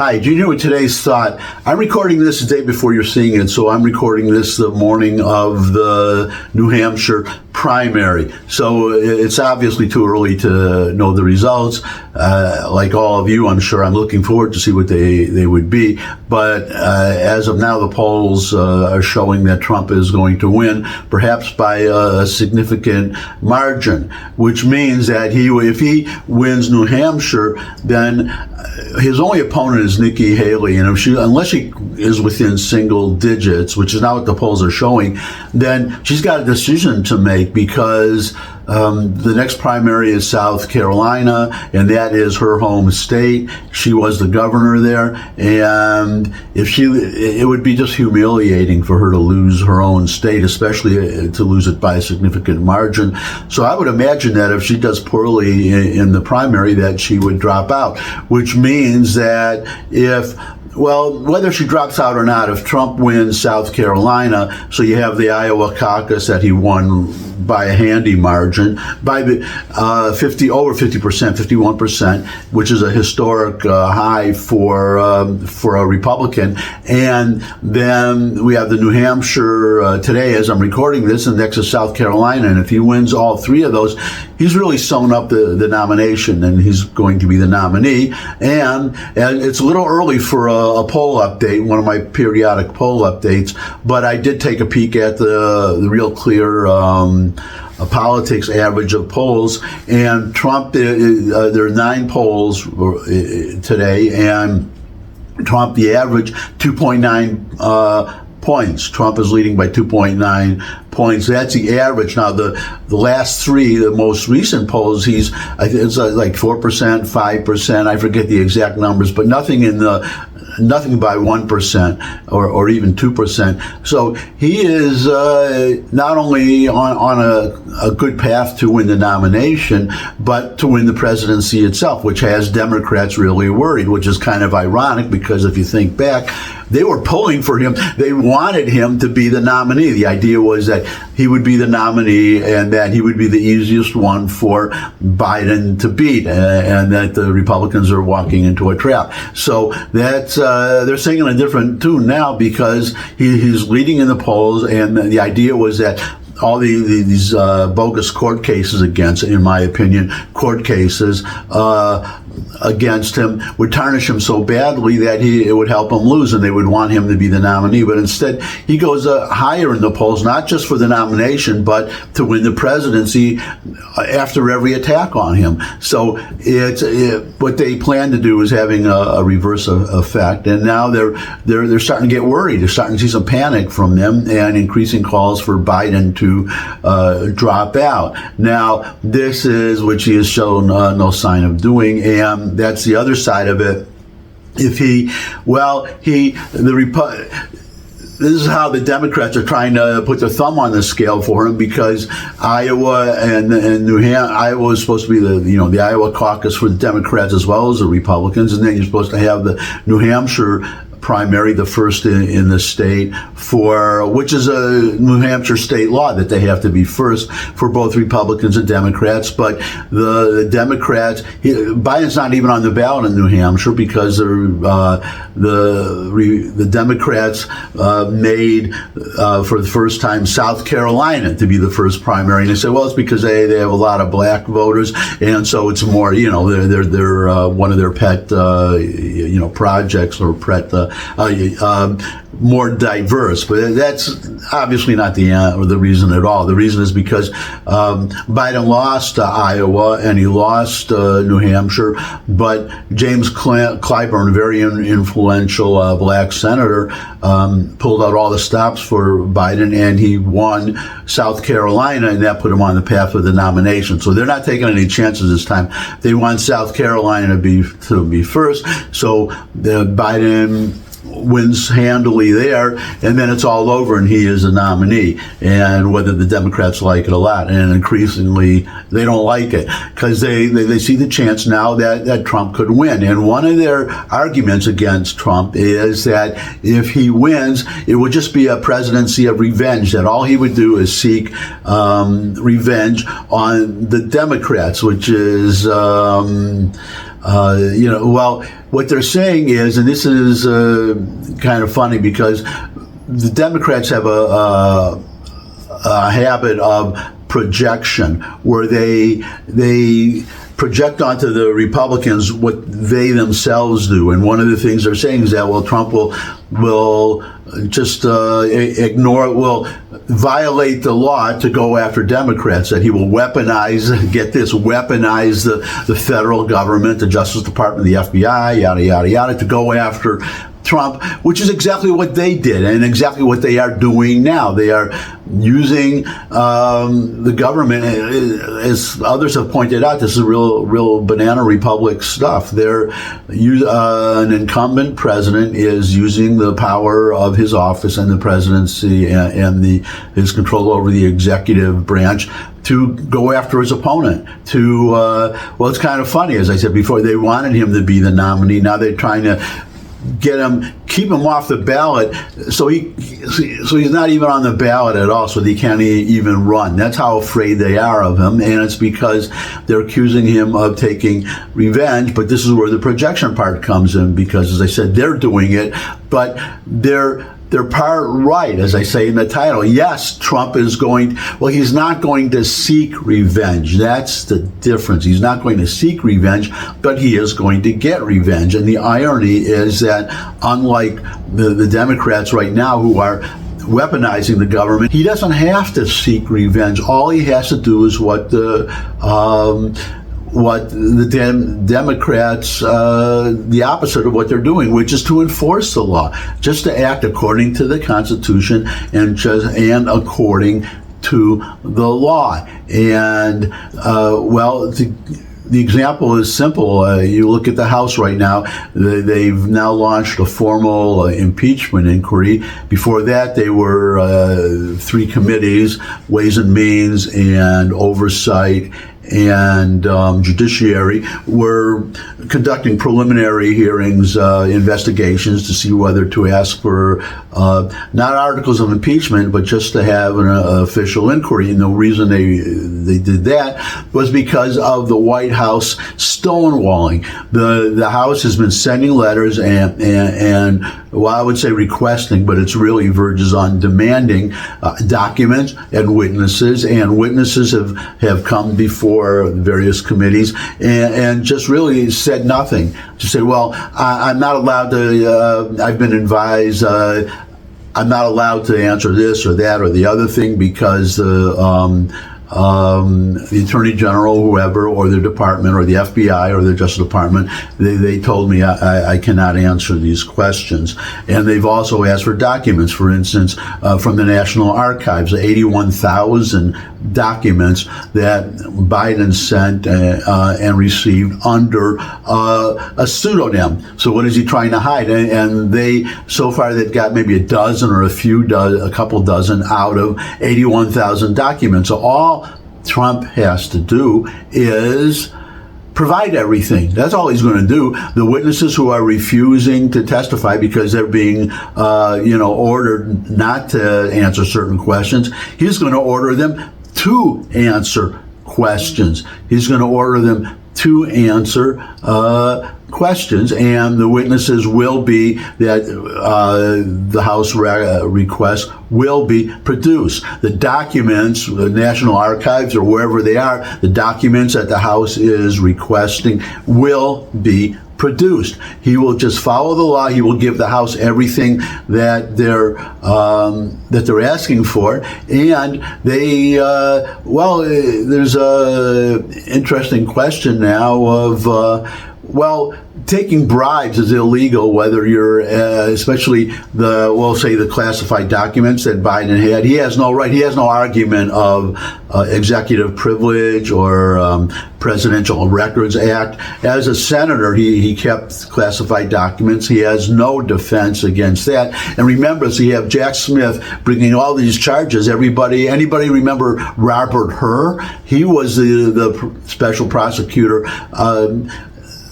Hi, do you know today's thought? I'm recording this the day before you're seeing it, so I'm recording this the morning of the New Hampshire primary. So it's obviously too early to know the results. Like all of you, I'm sure I'm looking forward to see what they would be. But as of now, the polls are showing that Trump is going to win, perhaps by a significant margin, which means that if he wins New Hampshire, then his only opponent is Nikki Haley, and unless she is within single digits, which is not what the polls are showing, then she's got a decision to make, because the next primary is South Carolina, and that is her home state. She was the governor there, and it would be just humiliating for her to lose her own state, especially to lose it by a significant margin. So I would imagine that if she does poorly in the primary, that she would drop out, which means that whether she drops out or not, if Trump wins South Carolina, so you have the Iowa caucus that he won by a handy margin, by the over 50%, 51%, which is a historic high for a Republican. And then we have the New Hampshire today, as I'm recording this, and next is South Carolina. And if he wins all three of those, he's really sewn up the nomination, and he's going to be the nominee. And it's a little early for a poll update, one of my periodic poll updates, but I did take a peek at the Real Clear politics average of polls, and Trump, there are 9 polls today, and Trump, the average, 2.9 points. Trump is leading by 2.9 points. That's the average. Now, the last 3, the most recent polls, it's like 4%, 5%. I forget the exact numbers, but nothing by 1% or even 2%. So he is not only on a good path to win the nomination, but to win the presidency itself, which has Democrats really worried, which is kind of ironic, because if you think back, they were pulling for him. They wanted him to be the nominee. The idea was that he would be the nominee and that he would be the easiest one for Biden to beat, and that the Republicans are walking into a trap. So that's they're singing a different tune now, because he's leading in the polls, and the idea was that all these bogus court cases in my opinion, court cases against him would tarnish him so badly that it would help him lose, and they would want him to be the nominee. But instead, he goes higher in the polls, not just for the nomination, but to win the presidency after every attack on him. So what they plan to do is having a reverse effect, and now they're starting to get worried. They're starting to see some panic from them, and increasing calls for Biden to drop out. Now, this is which he has shown no sign of doing, and that's the other side of it. This is how the Democrats are trying to put their thumb on the scale for him, because Iowa and New Hampshire, Iowa is supposed to be the Iowa caucus for the Democrats as well as the Republicans, and then you're supposed to have the New Hampshire primary, the first in the state, which is a New Hampshire state law that they have to be first for both Republicans and Democrats. But the Democrats, Biden's not even on the ballot in New Hampshire, because the Democrats made for the first time South Carolina to be the first primary, and they said, well, it's because they have a lot of black voters, and so it's more, they're one of their pet projects, or more diverse. But that's obviously not the reason at all. The reason is because Biden lost Iowa and he lost New Hampshire, but James Clyburn, a very influential black senator, pulled out all the stops for Biden, and he won South Carolina, and that put him on the path of the nomination. So they're not taking any chances this time. They want South Carolina to be first. So Biden wins handily there, and then it's all over, and he is a nominee. And whether the Democrats like it a lot, and increasingly they don't like it, because they see the chance now that Trump could win. And one of their arguments against Trump is that if he wins, it would just be a presidency of revenge, that all he would do is seek revenge on the Democrats, which is what they're saying is, and this is kind of funny because the Democrats have a habit of projection where they project onto the Republicans what they themselves do. And one of the things they're saying is that, well, Trump will just will violate the law to go after Democrats, that he will weaponize the federal government, the Justice Department, the FBI, yada, yada, yada, to go after Trump, which is exactly what they did and exactly what they are doing now. They are using the government, as others have pointed out, this is real banana republic stuff. An incumbent president is using the power of his office and the presidency and his control over the executive branch to go after his opponent. Well, it's kind of funny, as I said before, they wanted him to be the nominee. Now they're trying to keep him off the ballot, so he's not even on the ballot at all, so he can't even run. That's how afraid they are of him, and it's because they're accusing him of taking revenge. But this is where the projection part comes in, because, as I said, they're doing it, but they're part right, as I say in the title. Yes, Trump he's not going to seek revenge. That's the difference. He's not going to seek revenge, but he is going to get revenge. And the irony is that, unlike the Democrats right now who are weaponizing the government, he doesn't have to seek revenge. All he has to do is what the Democrats, the opposite of what they're doing, which is to enforce the law, just to act according to the Constitution and according to the law. And the example is simple. You look at the House right now, they've now launched a formal impeachment inquiry. Before that, they were 3 committees, Ways and Means and Oversight and Judiciary, were conducting preliminary hearings, investigations to see whether to ask for not articles of impeachment, but just to have an official inquiry. And the reason they did that was because of the White House stonewalling. The House has been sending letters and well, I would say requesting, but it's really verges on demanding documents and witnesses have come before various committees and just really said nothing. Just said, well, I'm not allowed to, I've been advised I'm not allowed to answer this or that or the other thing because the Attorney General, whoever, or the department, or the FBI, or the Justice Department, they told me I cannot answer these questions. And they've also asked for documents, for instance, from the National Archives, 81,000 documents that Biden sent and received under a pseudonym. So what is he trying to hide? And so far they've got maybe a dozen or a couple dozen out of 81,000 documents. So all Trump has to do is provide everything. That's all he's going to do. The witnesses who are refusing to testify because they're being, ordered not to answer certain questions, he's going to order them to answer questions. He's going to order them to answer questions, and the witnesses will be that the House request will be produced. The documents, the National Archives or wherever they are, the documents that the House is requesting will be produced. He will just follow the law. He will give the House everything that they're asking for. And there's a interesting question now of taking bribes is illegal, whether you're, especially the classified documents that Biden had. He has no right, he has no argument of executive privilege or Presidential Records Act. As a senator, he kept classified documents. He has no defense against that. And remember, so you have Jack Smith bringing all these charges. Anybody remember Robert Hur? He was the special prosecutor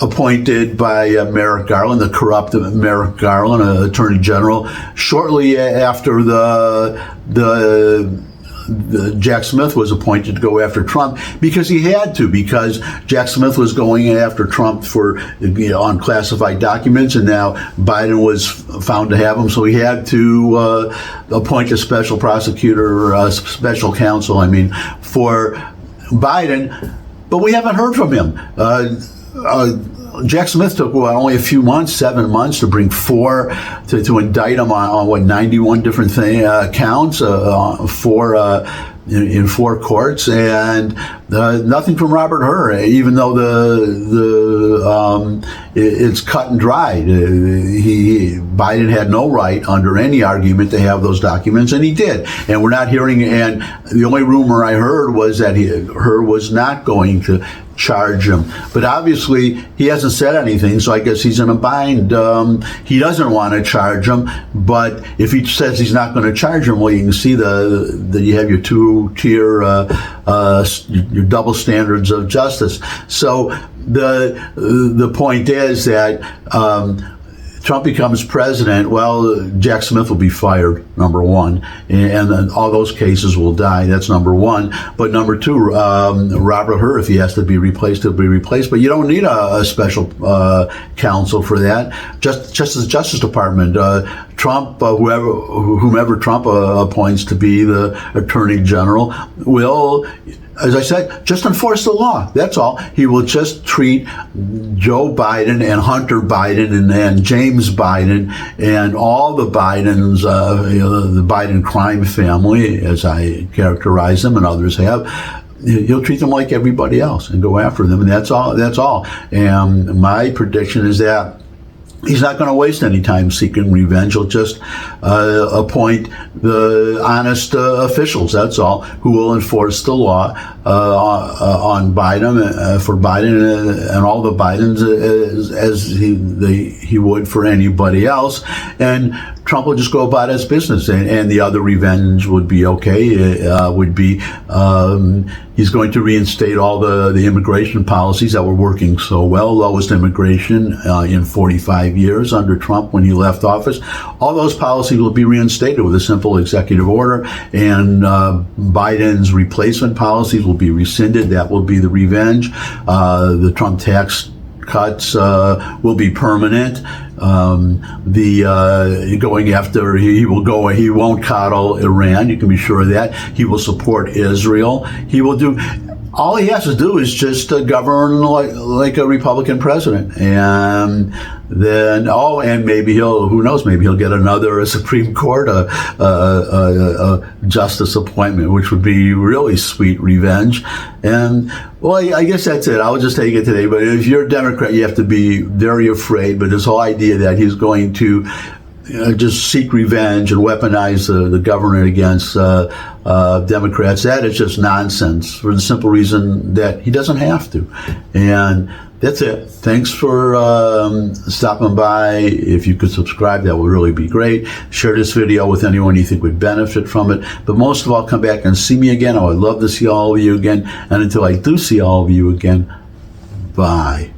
appointed by Merrick Garland, the corrupt Merrick Garland, Attorney General, shortly after the Jack Smith was appointed to go after Trump because he had to, because Jack Smith was going after Trump for unclassified documents, and now Biden was found to have them, so he had to appoint a special prosecutor, special counsel, for Biden. But we haven't heard from him. Jack Smith took only a few months, 7 months, to bring to indict him on 91 different counts, in 4 courts, and nothing from Robert Hur, even though it's cut and dried. Biden had no right under any argument to have those documents, and he did. And we're not hearing. And the only rumor I heard was that Hur was not going to charge him, but obviously he hasn't said anything, so I guess he's in a bind. He doesn't want to charge him, but if he says he's not going to charge him, well, you can see that you have your 2-tier, your double standards of justice. So the point is that Trump becomes president, well, Jack Smith will be fired, number one, and then all those cases will die. That's number one. But number two, Robert Hur, if he has to be replaced, he'll be replaced. But you don't need a special counsel for that. Just as the Justice Department, Trump, whomever Trump appoints to be the Attorney General, will, as I said, just enforce the law. That's all. He will just treat Joe Biden and Hunter Biden and James Biden and all the Bidens, the Biden crime family, as I characterize them and others have. He'll treat them like everybody else and go after them, and that's all. That's all. And my prediction is that he's not going to waste any time seeking revenge. He'll just appoint the honest officials, that's all, who will enforce the law on Biden, for Biden and all the Bidens as he would for anybody else. And Trump will just go about his business, and the other revenge would be okay. He's going to reinstate all the immigration policies that were working so well, lowest immigration in 45 years under Trump when he left office. All those policies will be reinstated with a simple executive order, and Biden's replacement policies will be rescinded. That will be the revenge. The Trump tax cuts will be permanent. Going after, he won't coddle Iran, you can be sure of that. He will support Israel. He will do, all he has to do is just govern like a Republican president. And then, and maybe who knows, maybe he'll get another Supreme Court justice appointment, which would be really sweet revenge. And, well, I guess that's it. I'll just take it today. But if you're a Democrat, you have to be very afraid. But this whole idea that he's going to just seek revenge and weaponize the government against Democrats, that is just nonsense, for the simple reason that he doesn't have to. And that's it. Thanks for stopping by. If you could subscribe, that would really be great. Share this video with anyone you think would benefit from it. But most of all, come back and see me again. I would love to see all of you again. And until I do see all of you again, bye.